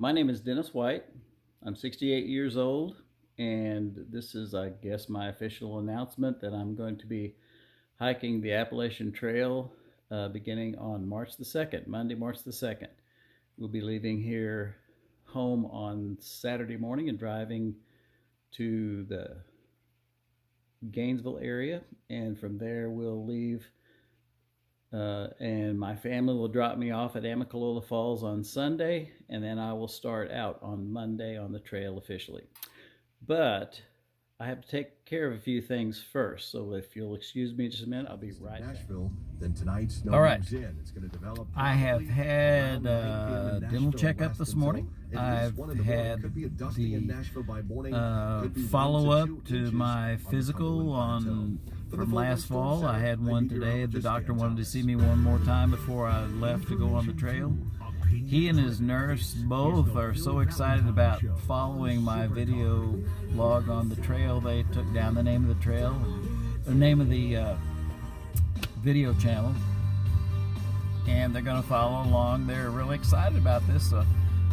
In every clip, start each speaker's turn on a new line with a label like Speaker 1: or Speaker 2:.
Speaker 1: My name is Dennis White. I'm 68 years old, and this is, I guess, my official announcement that I'm going to be hiking the Appalachian Trail beginning on March the 2nd, Monday, March the 2nd. We'll be leaving here home on Saturday morning and driving to the Gainesville area, and from there we'll leave and my family will drop me off at Amicalola Falls on Sunday, and then I will start out on Monday on the trail officially. But I have to take care of a few things first, so if you'll excuse me just a minute, I'll be right back.
Speaker 2: Nashville, then tonight, snow
Speaker 1: all right.
Speaker 2: moves in. It's going to develop.
Speaker 1: I have had a dental checkup this morning. I've had the follow-up to my physical from last fall. I had one today. The doctor wanted to see me one more time before I left to go on the trail. He and his nurse both are so excited about following my video log on the trail. They took down the name of the trail, the name of the video channel, and they're going to follow along. They're really excited about this, so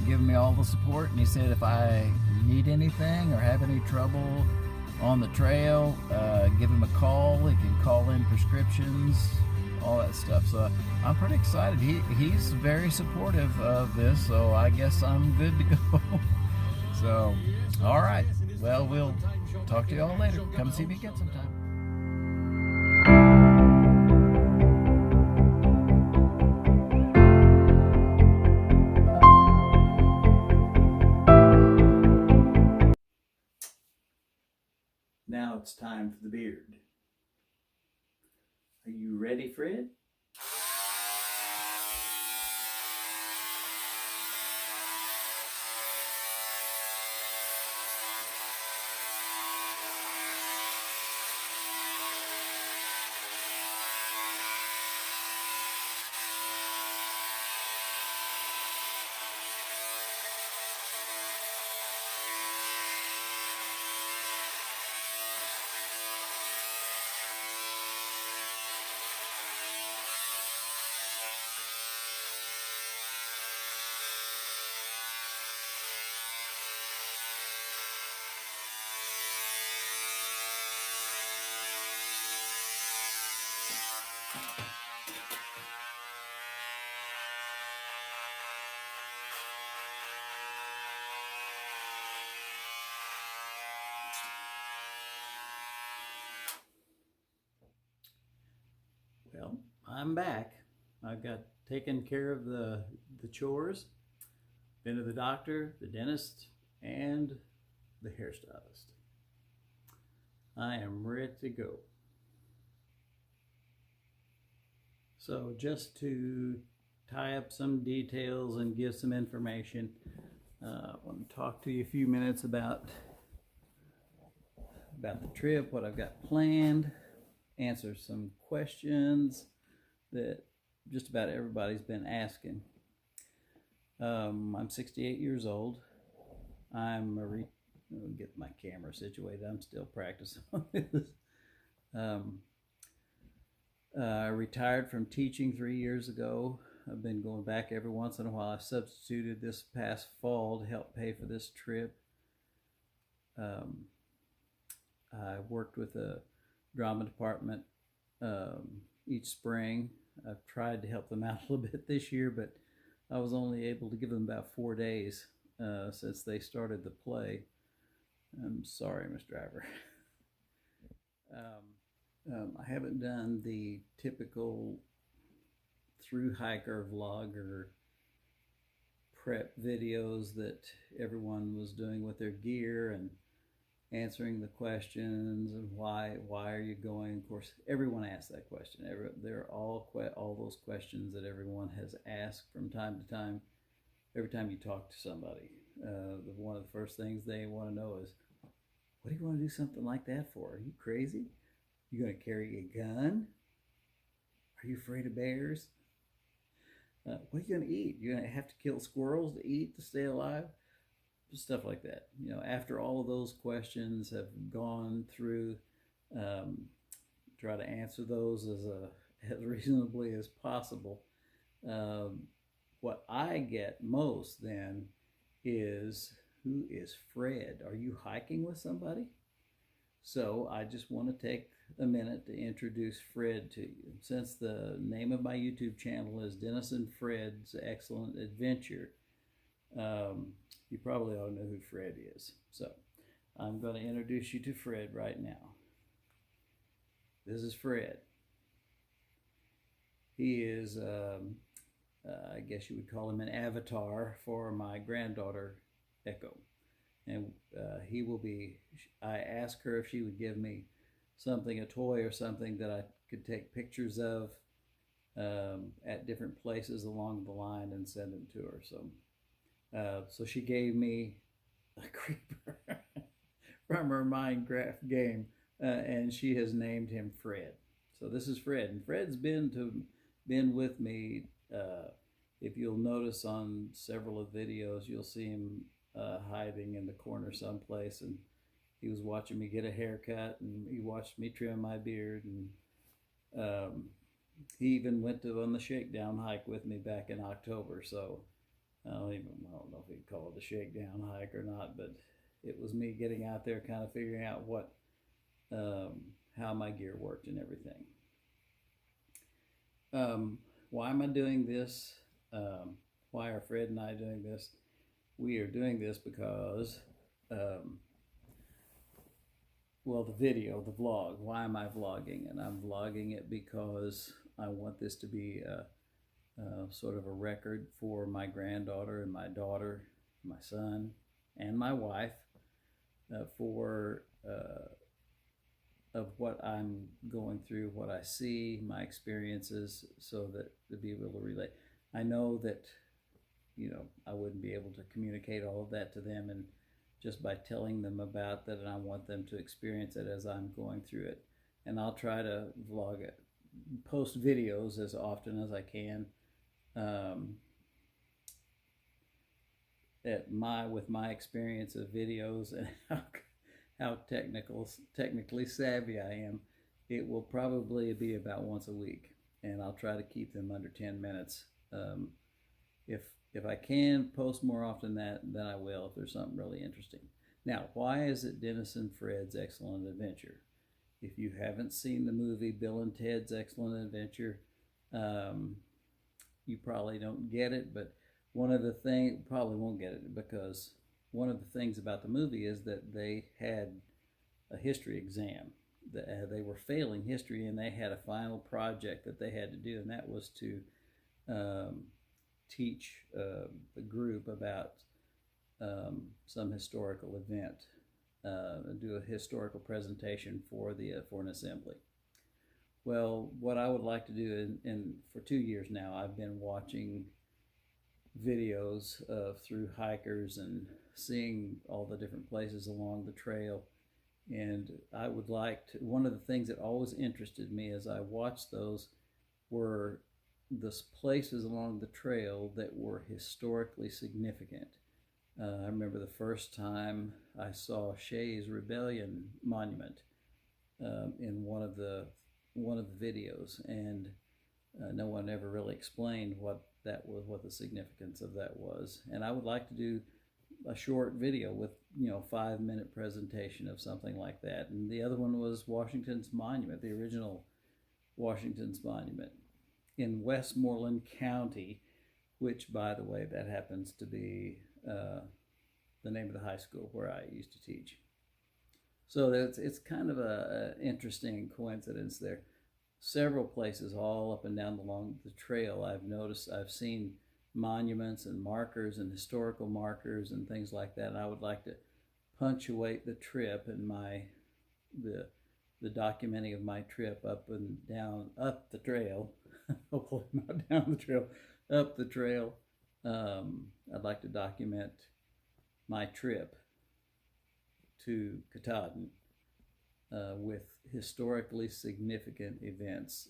Speaker 1: giving me all the support. And he said if I need anything or have any trouble on the trail, give him a call. He can call in prescriptions, all that stuff. So I'm pretty excited. He's very supportive of this, so I guess I'm good to go. So, all right. Well, we'll talk to you all later. Come see me again sometime. Now it's time for the beard. Are you ready, Fred? Well, I'm back. I've got taken care of the chores, been to the doctor, the dentist, and the hairstylist. I am ready to go. So just to tie up some details and give some information, I want to talk to you a few minutes about the trip, what I've got planned, answer some questions that just about everybody's been asking. I'm 68 years old. I'll get my camera situated. I'm still practicing on this. I retired from teaching 3 years ago. I've been going back every once in a while. I substituted this past fall to help pay for this trip. I worked with a drama department each spring. I've tried to help them out a little bit this year, but I was only able to give them about 4 days since they started the play. I'm sorry, Miss Driver. I haven't done the typical through hiker vlogger prep videos that everyone was doing with their gear and answering the questions and why are you going. Of course, everyone asks that question. They're all those questions that everyone has asked from time to time. Every time you talk to somebody, one of the first things they want to know is, what do you want to do something like that for? Are you crazy? You going to carry a gun? Are you afraid of bears? What are you going to eat? You're going to have to kill squirrels to eat to stay alive? Stuff like that. You know, after all of those questions have gone through, try to answer those as reasonably as possible. What I get most then is, who is Fred? Are you hiking with somebody? So I just want to take a minute to introduce Fred to you. Since the name of my YouTube channel is Dennis and Fred's Excellent Adventure, you probably all know who Fred is. So I'm going to introduce you to Fred right now. This is Fred. He is, I guess you would call him an avatar for my granddaughter, Echo. And he will be, I asked her if she would give me something, a toy or something that I could take pictures of at different places along the line and send them to her. So she gave me a creeper from her Minecraft game, and she has named him Fred. So this is Fred, and Fred's been with me. If you'll notice on several of the videos, you'll see him hiding in the corner someplace, and he was watching me get a haircut, and he watched me trim my beard, and he even went on the shakedown hike with me back in October. So I don't know if he'd call it a shakedown hike or not, but it was me getting out there, kind of figuring out what how my gear worked and everything. Why am I doing this? Why are Fred and I doing this? We are doing this because, well, the video, the vlog. Why am I vlogging? And I'm vlogging it because I want this to be sort of a record for my granddaughter and my daughter, my son, and my wife of what I'm going through, what I see, my experiences, so that to be able to relate. I know that, I wouldn't be able to communicate all of that to them, and just by telling them about that, and I want them to experience it as I'm going through it. And I'll try to vlog it, post videos as often as I can. With my experience of videos and how technically savvy I am, it will probably be about once a week, and I'll try to keep them under 10 minutes. If I can post more often than I will, if there's something really interesting. Now, why is it Dennis and Fred's Excellent Adventure? If you haven't seen the movie Bill and Ted's Excellent Adventure, you probably don't get it, but probably won't get it, because one of the things about the movie is that they had a history exam. They were failing history, and they had a final project that they had to do, and that was to teach the group about some historical event, do a historical presentation for an assembly. Well, what I would like to do, and for 2 years now, I've been watching videos of Thru hikers and seeing all the different places along the trail. And I would like to, one of the things that always interested me as I watched those were the places along the trail that were historically significant. I remember the first time I saw Shays Rebellion Monument in one of the videos, and no one ever really explained what that was, what the significance of that was. And I would like to do a short video with 5-minute presentation of something like that. And the other one was Washington's Monument, the original Washington's Monument in Westmoreland County, which, by the way, that happens to be the name of the high school where I used to teach. So it's kind of an interesting coincidence there. Several places all up and down along the trail, I've seen monuments and markers and historical markers and things like that. And I would like to punctuate the trip and the documenting of my trip up the trail. Hopefully not down the trail, up the trail. I'd like to document my trip to Katahdin with historically significant events,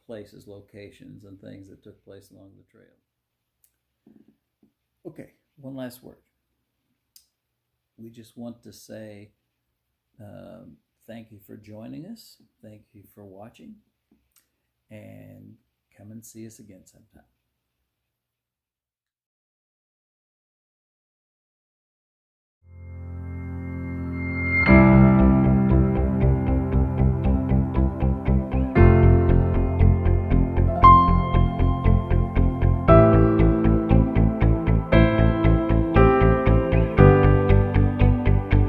Speaker 1: places, locations, and things that took place along the trail. Okay, one last word. We just want to say thank you for joining us. Thank you for watching. And come and see us again sometime.